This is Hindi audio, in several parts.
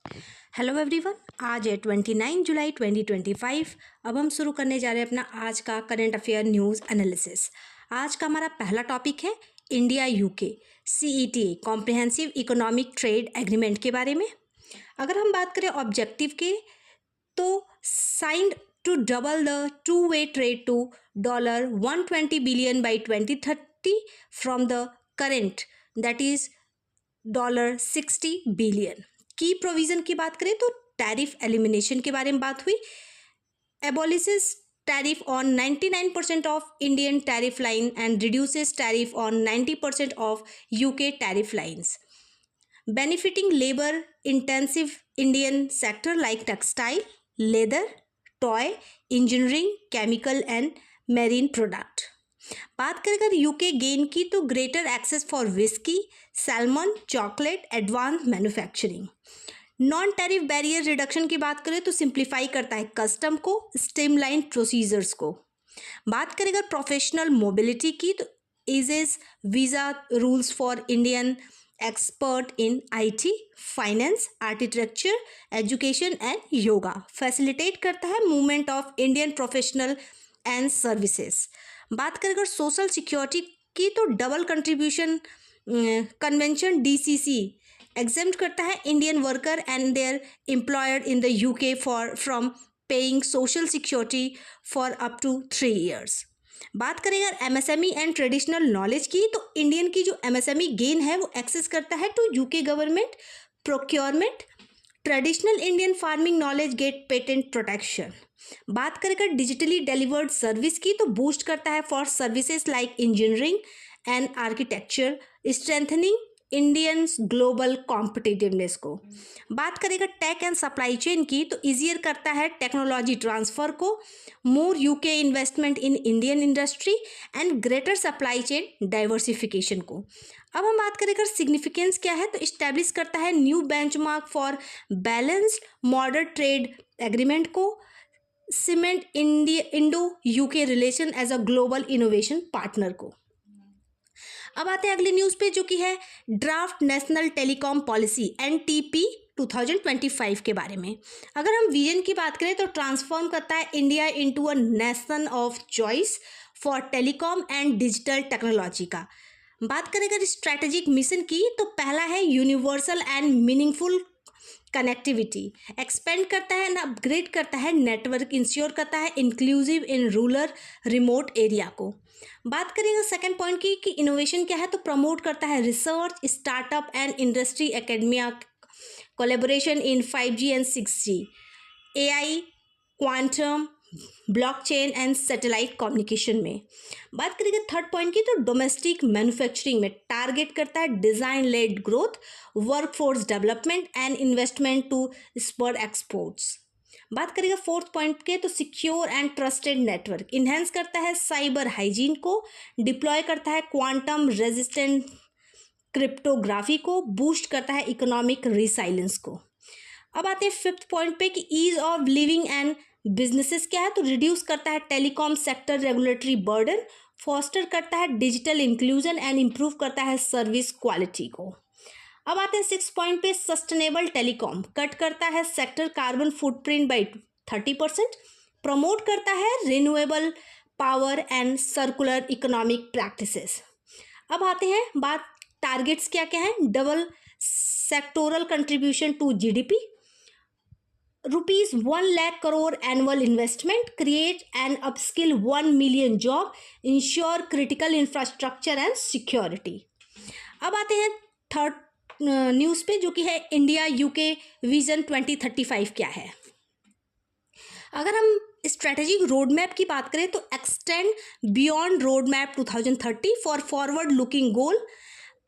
Hello everyone. आज है 29 जुलाई 2025। अब हम शुरू करने जा रहे हैं अपना आज का करंट अफेयर न्यूज़ एनालिसिस। आज का हमारा पहला टॉपिक है India UK CETA comprehensive economic trade agreement के बारे में। अगर हम बात करें ऑब्जेक्टिव के, तो signed to double the two way trade to $120 billion by 2030 from the current that is $60 billion. की प्रोविजन की बात करें तो टैरिफ एलिमिनेशन के बारे में बात हुई। Abolishes tariff on 99% of Indian tariff line and reduces tariff on 90% of UK tariff lines, benefiting labor intensive Indian sector like textile, leather, toy, engineering, chemical and marine product। बात करें अगर यूके गेन की तो greater access for whisky, salmon, chocolate, advance manufacturing. Non tariff barrier reduction की बात करें तो सिंप्लीफाई करता है कस्टम को, स्ट्रीमलाइन प्रोसीजर्स को। बात करें अगर प्रोफेशनल मोबिलिटी की तो eases visa rules for Indian expert in IT, finance, architecture, education and yoga facilitate करता है movement of Indian professional and services. बात करें अगर सोशल सिक्योरिटी की तो double contribution convention DCC exempt करता है Indian worker and their employer in the UK for from paying social security for up to 3 years। बात करें अगर MSME एंड ट्रेडिशनल नॉलेज की तो इंडियन की जो MSME गेन है वो एक्सेस करता है to UK government procurement. Traditional Indian farming knowledge get patent protection. बात करें अगर डिजिटली डिलीवर्ड सर्विस की तो बूस्ट करता है for services like engineering and architecture, strengthening Indians global competitiveness को। बात करें अगर टेक एंड सप्लाई चेन की तो ईजियर करता है टेक्नोलॉजी ट्रांसफ़र को, मोर UK investment in Indian industry and greater supply chain diversification को। अब हम बात करें अगर सिग्निफिकेंस क्या है तो इस्टेब्लिश करता है new benchmark for balanced modern trade agreement को, cement Indo UK relation as a global innovation partner को। अब आते हैं अगली न्यूज़ पे जो कि है draft national telecom policy NTP 2025 के बारे में। अगर हम विजन की बात करें तो ट्रांसफॉर्म करता है India into a nation of choice for telecom and digital technology का। बात करें अगर स्ट्रैटेजिक मिशन की तो पहला है universal and meaningful connectivity, expand करता है एंड अपग्रेड करता है नेटवर्क, इंश्योर करता है inclusive in rural remote area को। बात करेंगे सेकंड पॉइंट की कि इनोवेशन क्या है तो प्रमोट करता है research, startup and industry academia collaboration in 5G and 6G, AI, quantum, blockchain and satellite communication में। बात करेंगे थर्ड पॉइंट की तो डोमेस्टिक मैन्युफैक्चरिंग में टारगेट करता है design led growth, workforce development and investment to spur exports. बात करेंगे फोर्थ पॉइंट के तो secure and trusted network, enhance करता है साइबर हाइजीन को, डिप्लॉय करता है क्वांटम रेजिस्टेंट क्रिप्टोग्राफी को, बूस्ट करता है इकोनॉमिक रिसाइलेंस को। अब आते हैं फिफ्थ पॉइंट पे कि ease of living and businesses क्या है तो रिड्यूस करता है telecom sector regulatory burden, foster करता है डिजिटल इंक्लूजन एंड इम्प्रूव करता है सर्विस क्वालिटी को। अब आते हैं सिक्स पॉइंट पे सस्टेनेबल टेलीकॉम, कट करता है sector carbon footprint by 30%, promote करता है renewable power and circular economic practices. अब आते हैं बात टारगेट्स क्या क्या है, double sectoral contribution to GDP, ₹1 lakh crore annual investment, create and upskill 1 million job, ensure critical infrastructure and security। अब आते हैं थर्ड न्यूज़ पे जो कि है इंडिया UK विजन 2035 क्या है। अगर हम स्ट्रेटेजिक रोड मैप की बात करें तो extend beyond road map 2030 for forward looking goal.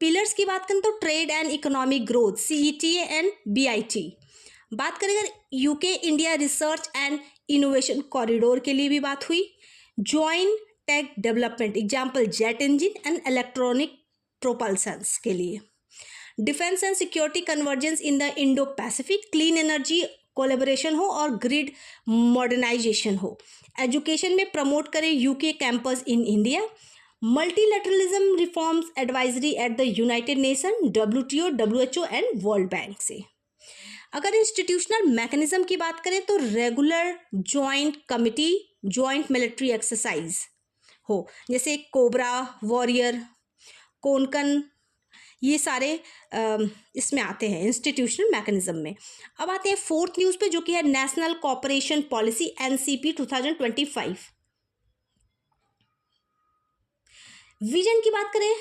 Pillars की बात करें तो trade and economic growth CETA and BIT। बात करें अगर UK India research and innovation corridor के लिए भी बात हुई। Join tech development example jet engine and electronic propulsions के लिए। Defence and security convergence in the Indo Pacific, clean energy collaboration हो और ग्रिड मॉडर्नाइजेशन हो। एजुकेशन में प्रमोट करें UK campus in India. Multilateralism reforms advisory at the United nation, WTO, WHO and world bank से। अगर इंस्टीट्यूशनल मैकेनिज्म की बात करें तो regular joint committee joint military exercise हो, जैसे कोबरा, वॉरियर, कोनकन, ये सारे इसमें आते हैं इंस्टीट्यूशनल मैकेनिज्म में। अब आते हैं फोर्थ न्यूज़ पे, जो कि है national cooperation policy NCP 2025। Vision की बात करें,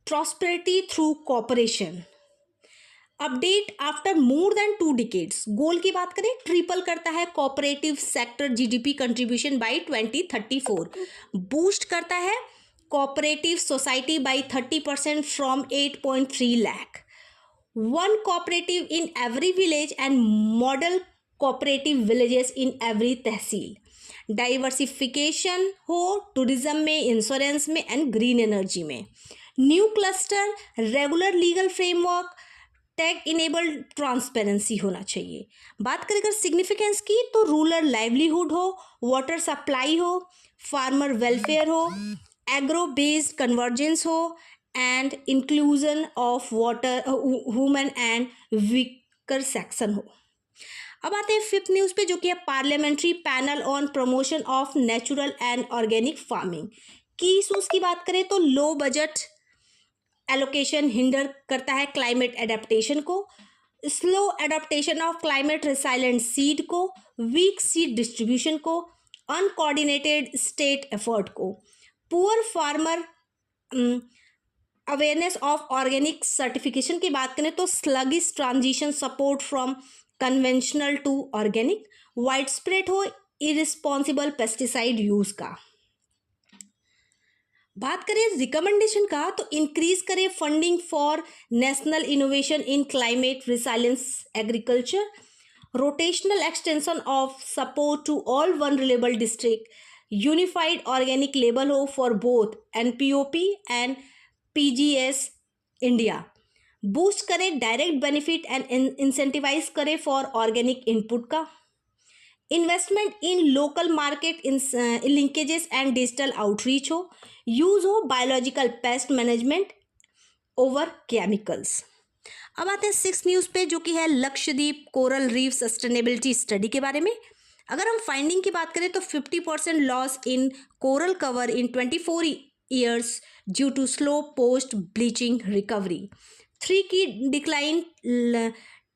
prosperity through cooperation, update after more than 2 decades. Goal की बात करें, ट्रिपल करता है cooperative sector GDP contribution by 2034, boost करता है cooperative society by 30% from 8.3 lakh, 1 cooperative in every village and model cooperative villages in every tehsil, diversification हो टूरिज्म में, इंश्योरेंस में एंड ग्रीन एनर्जी में, new cluster, regular legal framework, tech enabled transparency होना चाहिए। बात करें अगर सिग्निफिकेंस की, तो रूरल लाइवलीहुड हो, वाटर सप्लाई हो, फार्मर वेलफेयर हो, एग्रो बेस्ड कन्वर्जेंस हो and inclusion of water women and weaker section हो। अब आते हैं फिफ्थ न्यूज़ पे, जो कि है parliamentary panel on promotion of natural and organic farming. की इशूज़ की बात करें तो लो बजट एलोकेशन हिंडर करता है क्लाइमेट एडेप्टेशन को, slow adaptation of climate resilient seed को, वीक सीड डिस्ट्रीब्यूशन को, अनकोऑर्डिनेटेड स्टेट एफर्ट को, poor farmer awareness of organic certification की बात करें तो sluggish transition support from conventional to organic, wide spread हो इरिस्पॉन्सिबल पेस्टिसाइड यूज का। बात करें रिकमेंडेशन का, तो इंक्रीज करें funding for national innovation in climate resilience agriculture, rotational extension of support to all vulnerable district, unified organic label हो for both NPOP and PGS India, boost करें डायरेक्ट बेनिफिट एंड इंसेंटिवाइज करें फॉर ऑर्गेनिक इनपुट का, investment in local market in linkages and digital outreach हो, यूज हो biological pest management over chemicals. अब आते हैं सिक्स न्यूज़ पे, जो कि है Lakshadweep coral reef sustainability study के बारे में। अगर हम फाइंडिंग की बात करें तो 50% loss in coral cover in 24 years due to slow post bleaching recovery, 3 की decline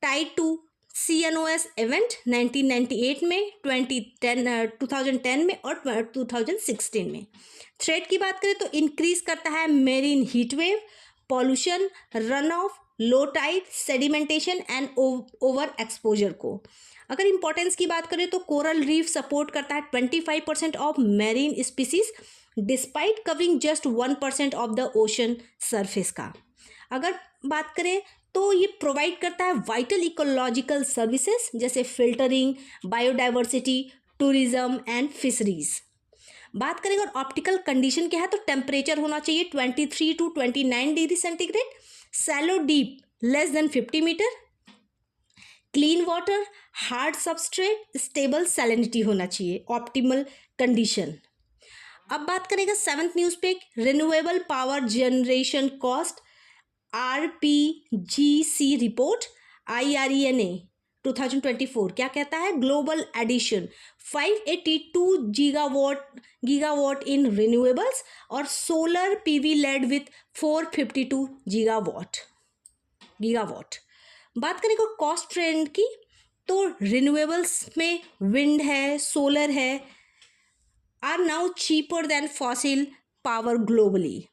tied to CNOS event 1998 में, 2010 में और 2016 में। थ्रेट की बात करें तो इंक्रीज करता है marine heat wave, pollution, run off, low tide, sedimentation and over exposure को। अगर इंपॉर्टेंस की बात करें तो कोरल रीफ सपोर्ट करता है 25% of marine species despite covering just 1% of the ocean surface का। अगर बात करें तो ये प्रोवाइड करता है वाइटल इकोलॉजिकल सर्विसेज जैसे filtering, biodiversity, tourism and fisheries. बात करें अगर ऑप्टिकल कंडीशन क्या है तो टेम्परेचर होना चाहिए 23 to 29 degree centigrade, shallow deep less than 50 metre, clean water, hard substrate, stable salinity होना चाहिए, ऑप्टिमल कंडीशन। अब बात करेंगे सेवंथ न्यूज़ पे, renewable power generation cost RPGC report IRENA 2024 क्या कहता है, global addition 582 gigawatt in renewables और solar PV led with 452 gigawatt. बात करें कॉस्ट ट्रेंड की तो रिन्यूएबल्स में विंड है, सोलर है, are now cheaper than fossil power globally.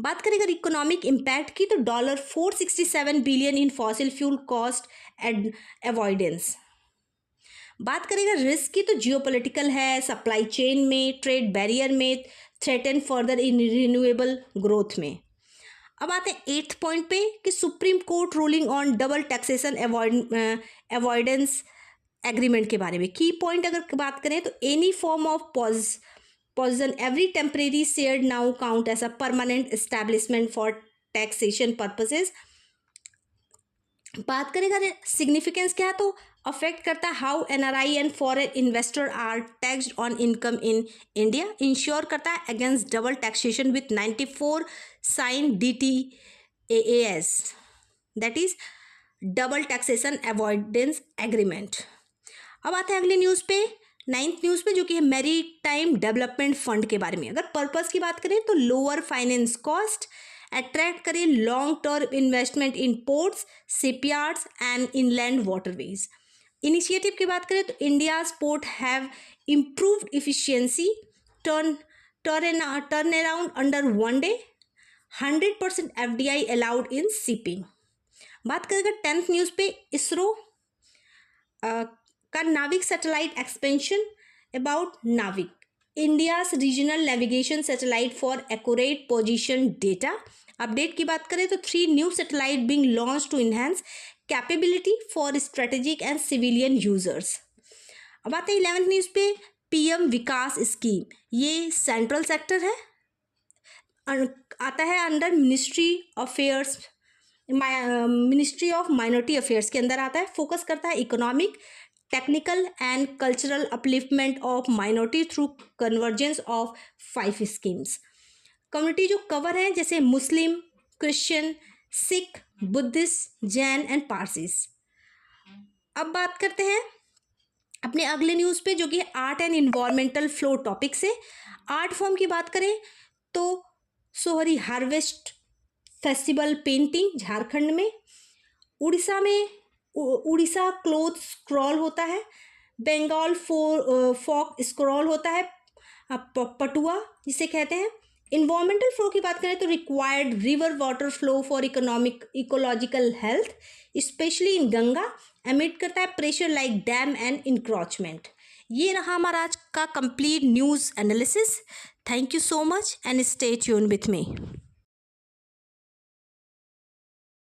बात करें अगर इकोनॉमिक इम्पैक्ट की तो $467 billion in fossil fuel cost avoidance. बात करें अगर रिस्क की तो जियोपॉलिटिकल है, सप्लाई चेन में, ट्रेड बैरियर में, threaten further in renewable growth में। अब आते हैं 8th पॉइंट पे कि Supreme Court ruling on double taxation avoidance agreement के बारे में। की पॉइंट अगर बात करें तो any form of possession every temporary share now count as a permanent establishment for taxation purposes। बात करें अगर सिग्निफिकेंस क्या है तो अफेक्ट करता है how NRI and foreign investor are taxed on income in India, insure करता है against double taxation with 94 sign DTAAS that is double taxation avoidance agreement. अब आते हैं अगली न्यूज़ पे, 9th न्यूज़ पे, जो कि है मैरी टाइम डेवलपमेंट फंड के बारे में। अगर पर्पस की बात करें तो लोअर फाइनेंस कॉस्ट, अट्रैक्ट करें long term investment in ports, shipyards and inland waterways. Initiative की बात करें तो India's port have improved efficiency, turn around under 1 day, 100% FDI allowed in shipping. बात करें अगर 10th न्यूज़ पे, इसरो का NavIC satellite expansion, about NavIC, India's regional navigation satellite for accurate position data. Update की बात करें तो 3 new satellite being launch to enhance capability for strategic and civilian users. अब आते हैं 11th न्यूज़ पे, PM विकास स्कीम, ये सेंट्रल सेक्टर है, आता है under ministry of minority affairs के अंदर आता है। फोकस करता है economic, technical and cultural upliftment of minority through convergence of 5 schemes. Community जो कवर है जैसे Muslim, Christian, Sikh, Buddhist, Jain and Parsis. अब बात करते हैं अपने अगले न्यूज़ पे, जो कि art and environmental flow topic से। आर्ट फॉर्म की बात करें तो सोहरी हार्वेस्ट फेस्टिवल पेंटिंग झारखंड में, उड़ीसा में उड़ीसा क्लोथ स्क्रॉल होता है, बंगाल फोक स्क्रॉल होता है, पटुआ जिसे कहते हैं। इन्वायरमेंटल फ्लो की बात करें तो required river water flow for ecological health, specially in Ganga, emit करता है pressure like damn and encroachment. ये रहा हमारा आज का complete news analysis. Thank you so much and stay tune with me.